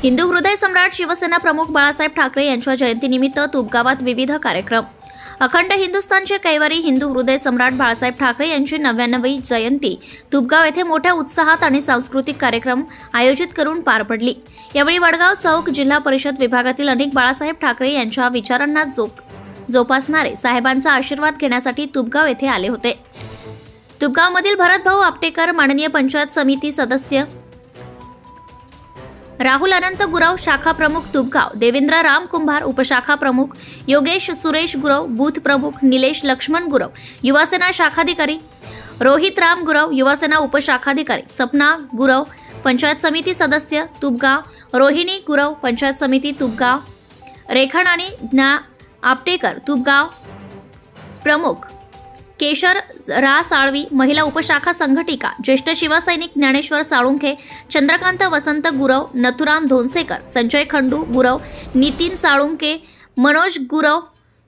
हिंदू हृदय सम्राट शिवसेना प्रमुख बाळासाहेब ठाकरे यांच्या जयंतीनिमित्त तुपगावात विविध कार्यक्रम। अखंड हिंदुस्थानचे कैवारी हिंदू हृदय सम्राट बाळासाहेब ठाकरे यांची 99वी जयंती तुपगाव येथे मोठ्या उत्साहात आणि सांस्कृतिक कार्यक्रम आयोजित करून पार पडली। यावेळी वडगाव चौक जिल्हा परिषद विभागातील अनेक बाळासाहेब ठाकरे यांच्या विचारांना जोपासणारे साहेबांचा आशीर्वाद घेण्यासाठी तुपगाव येथे आले होते। तुपगावमधील भरतभाऊ आपटेकर, माननीय पंचायत समिती सदस्य राहुल अनंत गुरव, शाखा प्रमुख तुपगाव, देवेंद्र राम कुंभार, उपशाखा प्रमुख योगेश सुरेश गुरव, बूथ प्रमुख निलेश लक्ष्मण गुरव, युवासेना शाखाधिकारी रोहित राम गुरव, युवासेना उपशाखाधिकारी सपना गुरव, पंचायत समिती सदस्य तुपगाव रोहिणी गुरव, पंचायत समिती तुपगाव रेखण आणि ज्ञा आपटेकर, तुपगाव प्रमुख केशर रा साळवी, महिला उपशाखा संघटिका ज्येष्ठ शिवसैनिक ज्ञानेश्वर साळुंखे, चंद्रकांत वसंत गुरव, नथुराम धोनसेकर, संजय खंडू गुरव, नितीन साळुंखे, मनोज गुरव,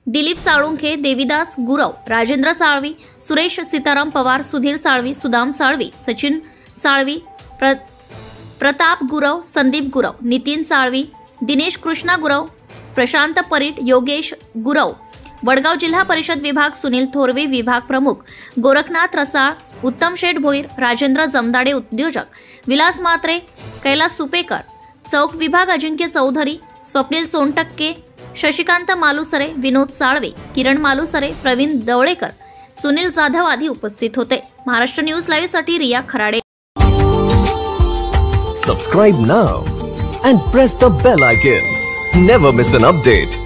दिलीप साळुंखे, देविदास गुरव, राजेंद्र साळवी, सुरेश सीताराम पवार, सुधीर साळवी, सुदाम साळवी, सचिन साळवी, प्रताप गुरव, संदीप गुरव, नितीन साळवी, दिनेश कृष्णा गुरव, प्रशांत परीट, योगेश गुरव, वडगाव जिल्हा परिषद विभाग सुनील थोरवे, विभाग प्रमुख गोरखनाथ रसाळ, उत्तम शेठ भोईर, राजेंद्र जमदाडे, उद्योजक विलास मात्रे, कैलास सुपेकर, चौक विभाग अजिंक्य चौधरी, स्वप्नील सोनटक्के, शशिकांत मालुसरे, विनोद साळवे, किरण मालुसरे, प्रवीण दवळेकर, सुनील जाधव आदी उपस्थित होते। महाराष्ट्र न्यूज लाईव्ह साठी Riya Kharade. Subscribe now and press the bell icon. Never miss an update.